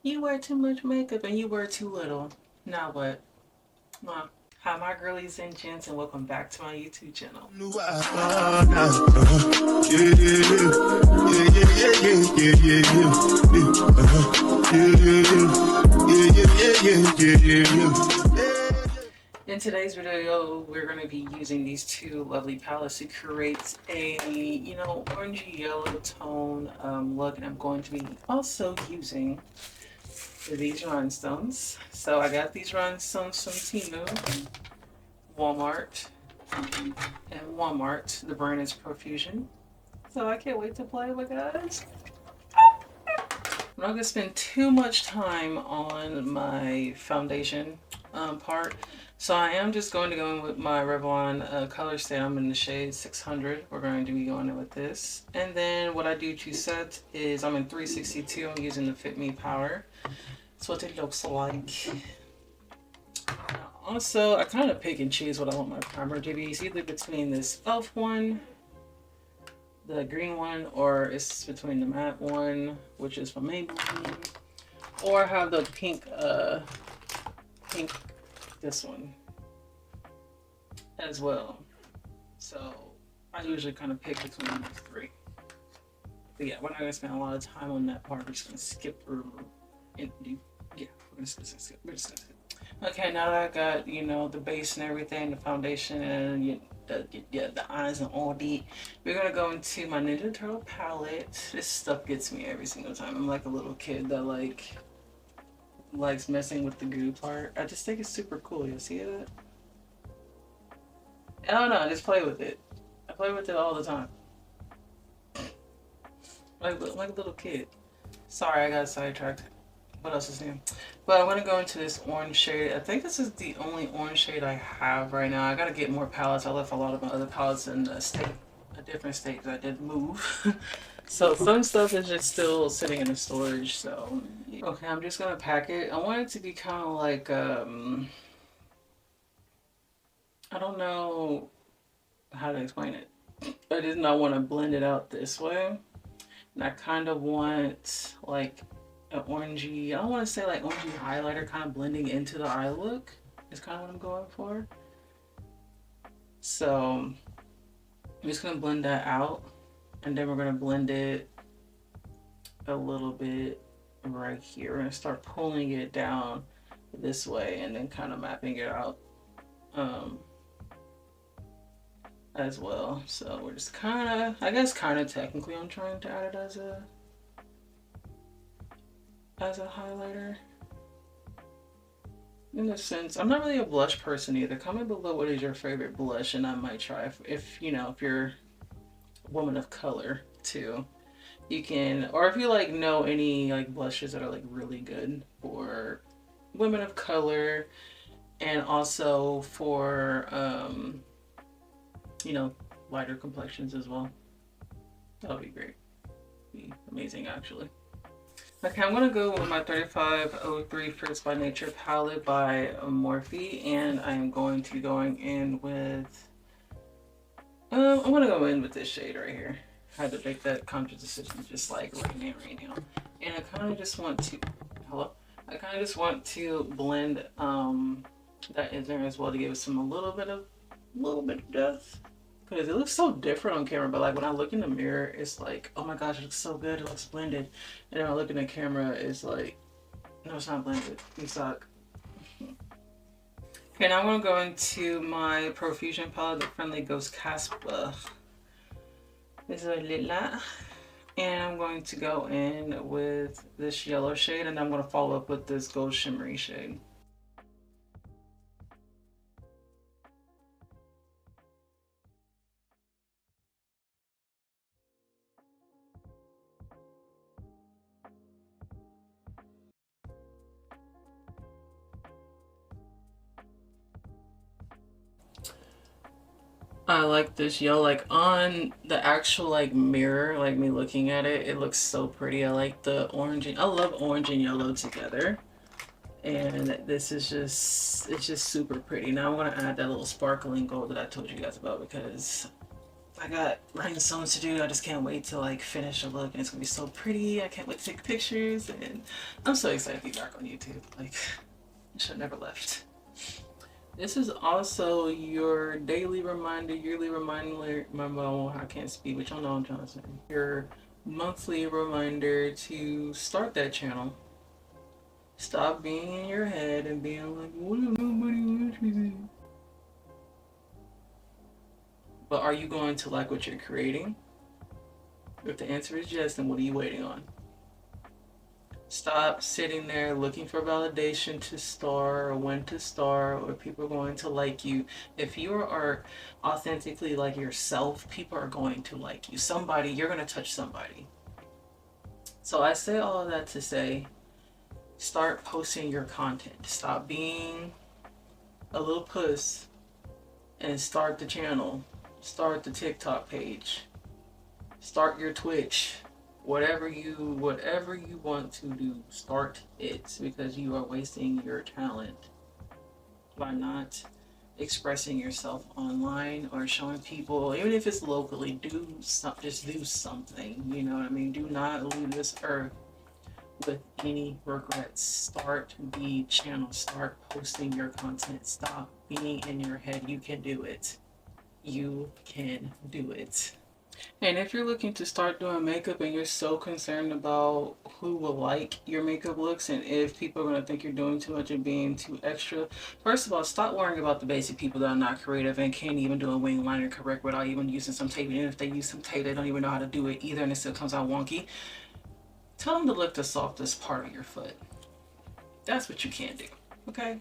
You wear too much makeup and you wear too little. Now what? Well, hi my girlies and gents and welcome back to my YouTube channel. In today's video, we're going to be using these two lovely palettes to create a, orangey yellow tone look. And I'm going to be also using these rhinestones. So I got these rhinestones from Temu, Walmart, and Walmart. The brand is Profusion. So I can't wait to play with guys. I'm not going to spend too much time on my foundation part. So I am just going to go in with my Revlon color stay. I'm in the shade 600. We're going to be going in with this. And then what I do to set is I'm in 362. I'm using the Fit Me powder. That's what it looks like. Also, I kind of pick and choose what I want my primer to be. It's either between this e.l.f. one, the green one, or it's between the matte one, which is from Maybelline, or I have the pink, this one as well. So I usually kind of pick between these three. But yeah, we're not gonna spend a lot of time on that part. We're just gonna skip through and do, yeah, we're just gonna skip. Okay, now that I got, the base and everything, the foundation and the eyes and all that, we're gonna go into my Ninja Turtle palette. This stuff gets me every single time. I'm like a little kid that likes messing with the goo part. I just think it's super cool. You see that? I don't know, I just play with it. I play with it all the time. Like a little kid. Sorry, I got sidetracked. What else is new? But I'm gonna go into this orange shade. I think this is the only orange shade I have right now. I gotta get more palettes. I left a lot of my other palettes in a different state because I did move. So some stuff is just still sitting in the storage. So okay, I'm just gonna pack it. I want it to be kind of like I don't know how to explain it. I did not want to blend it out this way, and I kind of want like an orangey, I don't want to say like orangey highlighter kind of blending into the eye look is kind of what I'm going for. So I'm just going to blend that out, and then we're going to blend it a little bit right here. We're going to start pulling it down this way and then kind of mapping it out as well. So we're just kind of, I guess kind of technically I'm trying to add it as a highlighter. In a sense, I'm not really a blush person either. Comment below what is your favorite blush and I might try. If you're a woman of color too, you can, or if you know any blushes that are really good for women of color and also for lighter complexions as well. That would be great. Be amazing actually. Okay, I'm gonna go with my 3503 Fruits by Nature palette by Morphe, and I'm going to be going in with, I'm gonna go in with this shade right here. I had to make that conscious decision just right now. And I kind of just want to, blend that in there as well to give it a little bit of depth. Because it looks so different on camera, but when I look in the mirror, it's like, oh my gosh, it looks so good, it looks blended. And then when I look in the camera, it's like, no, it's not blended, you suck. Okay, now I'm gonna go into my Profusion palette, the Friendly Ghost Caspa. This is a Lila. And I'm going to go in with this yellow shade, and I'm gonna follow up with this gold shimmery shade. I like this yellow, on the actual mirror, me looking at it, it looks so pretty. I like the orange, I love orange and yellow together. And this is it's just super pretty. Now I'm gonna add that little sparkling gold that I told you guys about because I got rhinestones to do. I just can't wait to like finish a look, and it's gonna be so pretty. I can't wait to take pictures, and I'm so excited to be back on YouTube. Like, I should have never left. This is also your daily reminder, yearly reminder. Well, I can't speak, but y'all know what I'm trying to say. Your monthly reminder to start that channel. Stop being in your head and being like, what if nobody watches? But are you going to like what you're creating? If the answer is yes, then what are you waiting on? Stop sitting there looking for validation to star or when to star or people are going to like you. If you are authentically like yourself, people are going to like you. Somebody, you're going to touch somebody. So I say all of that to say, start posting your content. Stop being a little puss and start the channel. Start the TikTok page. Start your Twitch. Whatever you want to do, start it, because you are wasting your talent by not expressing yourself online or showing people, even if it's locally, just do something. You know what I mean? Do not leave this earth with any regrets. Start the channel. Start posting your content. Stop being in your head. You can do it. You can do it. And if you're looking to start doing makeup and you're so concerned about who will like your makeup looks and if people are going to think you're doing too much and being too extra, first of all, stop worrying about the basic people that are not creative and can't even do a wing liner correct without even using some tape. And if they use some tape, they don't even know how to do it either and it still comes out wonky. Tell them to lick the softest part of your foot. That's what you can do, okay?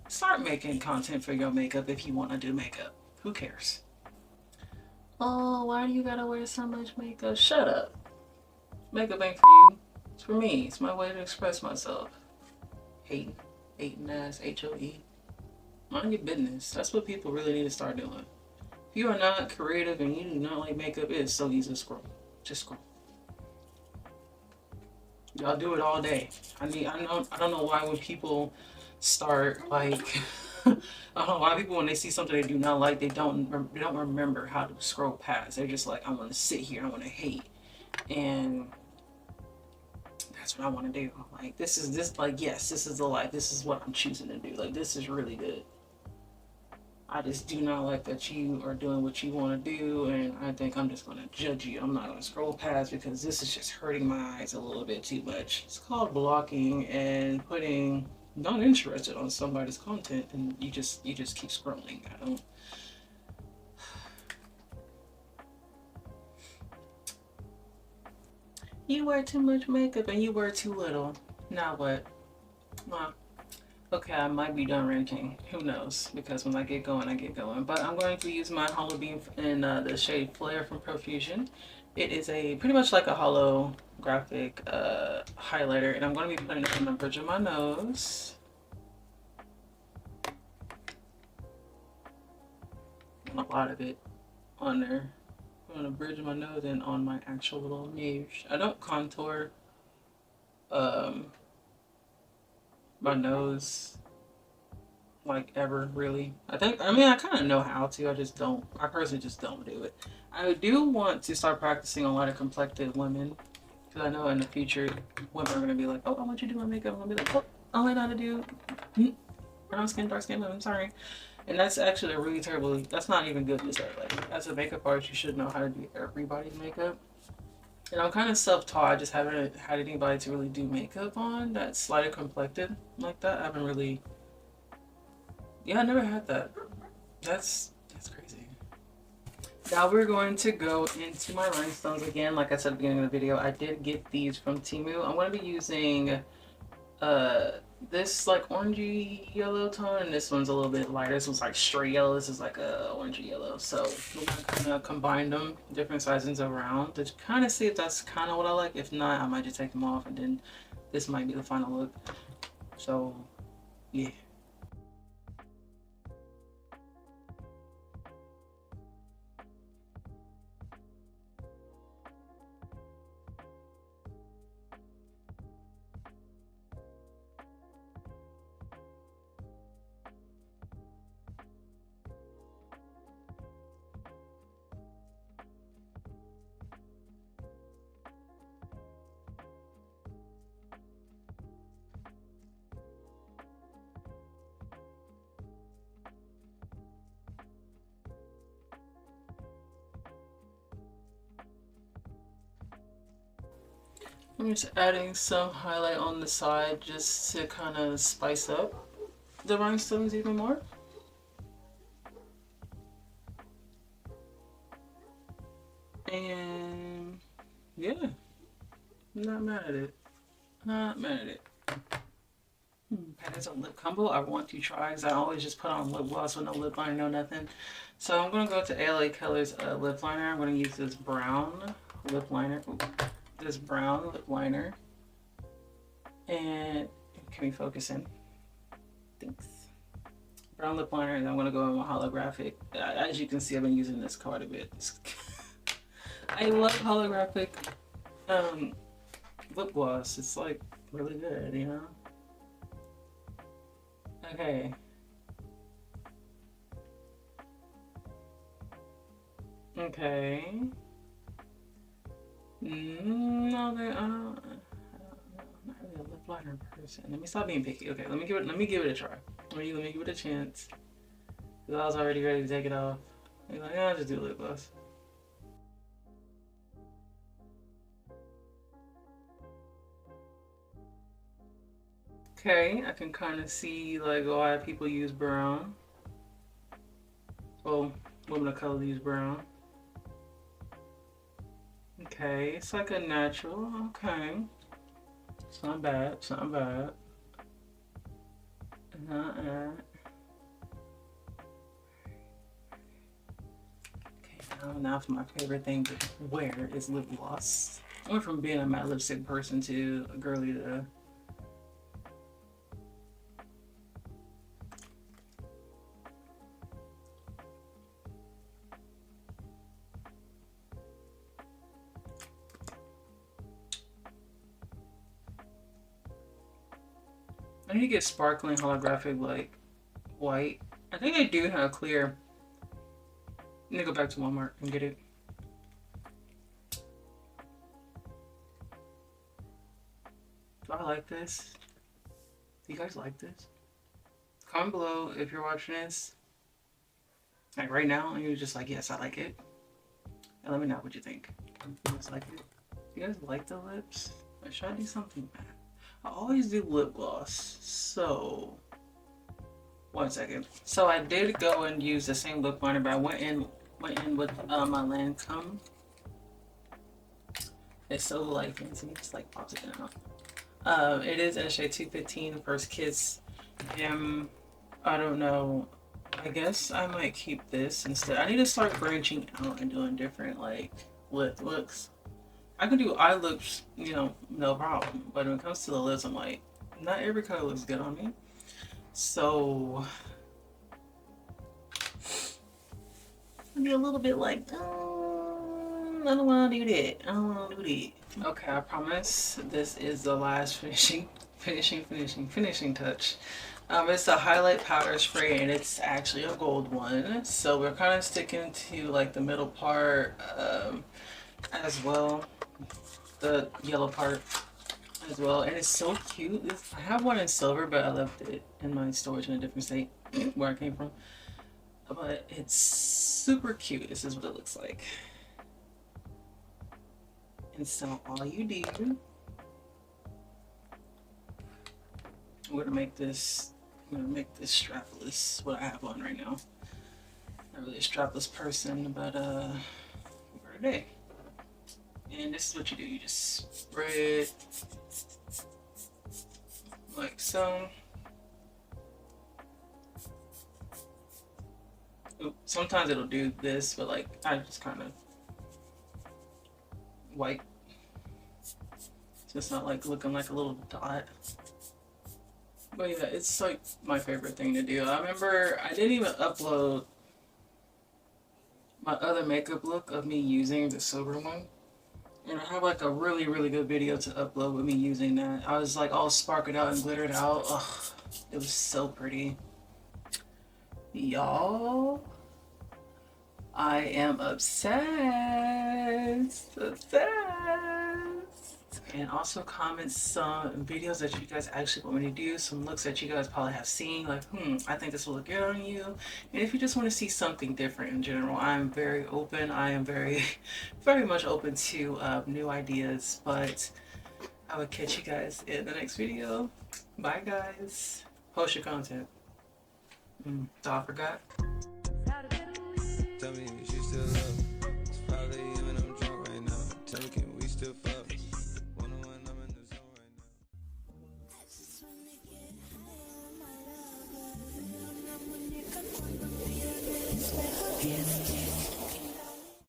Start making content for your makeup if you want to do makeup. Who cares? Oh, why do you gotta wear so much makeup? Shut up. Makeup ain't for you. It's for me. It's my way to express myself. Hating ass, HOE. Mind your business. That's what people really need to start doing. If you are not creative and you do not like makeup, it is so easy to scroll. Just scroll. Y'all do it all day. I don't know why when people start like I don't know why people when they see something they do not like, they don't remember how to scroll past. They're just like, I want to sit here, I want to hate, and that's what I want to do. Like this like yes, this is the life. This is what I'm choosing to do. Like this is really good. I just do not like that you are doing what you want to do, and I think I'm just going to judge you. I'm not going to scroll past because this is just hurting my eyes a little bit too much. It's called blocking and putting not interested on somebody's content, and you just keep scrolling. I don't. You wear too much makeup and you wear too little. Now what? Well, okay, I might be done ranting. Who knows? Because when I get going, I get going. But I'm going to use my Hollow Beam in the shade Flare from Profusion. It is a pretty much like a holographic highlighter, and I'm going to be putting it on the bridge of my nose. A lot of it on there. On the bridge of my nose and on my actual little nose. I don't contour my nose like ever really. I mean I kind of know how to, I personally just don't do it. I do want to start practicing on lighter complected women, because I know in the future women are going to be like, oh, I want you to do my makeup. I'm going to be like, oh, I know how to do brown skin, dark skin women, sorry. And that's actually a really terrible, that's not even good to say. Like as a makeup artist, you should know how to do everybody's makeup. And I'm kind of self-taught. I just haven't had anybody to really do makeup on that's lighter complected like that. I haven't really. Yeah, I never had that. That's crazy. Now we're going to go into my rhinestones again. Like I said at the beginning of the video, I did get these from Temu. I'm going to be using this like orangey yellow tone, and this one's a little bit lighter. This one's like straight yellow. This is like a orangey yellow. So I'm gonna kind of combine them, different sizes around, to kind of see if that's kind of what I like. If not, I might just take them off, and then this might be the final look. So yeah. I'm just adding some highlight on the side just to kind of spice up the rhinestones even more. And yeah, not mad at it. Not mad at it. That is a lip combo I want to try because I always just put on lip gloss with no lip liner, no nothing. So I'm going to go to LA Colors lip liner. I'm going to use this brown lip liner. Ooh, this brown lip liner. And can we focus in? Thanks. Brown lip liner, and I'm going to go in my holographic. As you can see, I've been using this quite a bit. I love holographic lip gloss. It's like really good, you know? Okay. Okay. No, I don't know. I'm not really a lip liner person. Let me stop being picky. Okay, let me give it a try. Let me give it a chance. Cause I was already ready to take it off. I'm like, I'll just do lip gloss. Okay, I can kind of see like why people use brown. Well, women of color use brown. Okay, it's like a natural. Okay, it's not bad. It's not bad. Okay, now for my favorite thing to wear is lip gloss. I went from being a matte lipstick person to a girly to. I need to get sparkling holographic like white. I think I do have clear. I need to go back to Walmart and get it. Do I like this? Do you guys like this? Comment below if you're watching this like right now and you're just like, yes, I like it. And let me know what you think. You guys like it? Do you guys like the lips? Or should I do something bad? I always do lip gloss. So, one second. So I did go and use the same lip liner, but I went in with my Lancome. It's so like fancy. It's like pops it in and out. It is in a shade 215, First Kiss Gem. I don't know. I guess I might keep this instead. I need to start branching out and doing different like lip looks. I can do eye looks, you know, no problem. But when it comes to the lips, I'm like, not every color looks good on me. So I'll be a little bit like, I don't want to do that. I don't want to do that. Okay, I promise this is the last finishing touch. It's a highlight powder spray and it's actually a gold one. So we're kind of sticking to like the middle part as well. The yellow part as well. And it's so cute. I have one in silver, but I left it in my storage in a different state where I came from. But it's super cute. This is what it looks like. And so all you do, I'm gonna make this strapless, what I have on right now. Not really a strapless person, but for today. And this is what you do, you just spread like so. Ooh, sometimes it'll do this, but like I just kind of wipe. So it's not like looking like a little dot. But yeah, it's like my favorite thing to do. I remember I didn't even upload my other makeup look of me using the silver one. And I have like a really, really good video to upload with me using that. I was like all sparkled out and glittered out. Ugh, it was so pretty. Y'all, I am obsessed. And also comment some videos that you guys actually want me to do, some looks that you guys probably have seen, like, I think this will look good on you. And if you just want to see something different in general, I'm very open. I am very, very much open to new ideas. But I will catch you guys in the next video. Bye, guys. Post your content. Thought I forgot. Tell me if you still love me.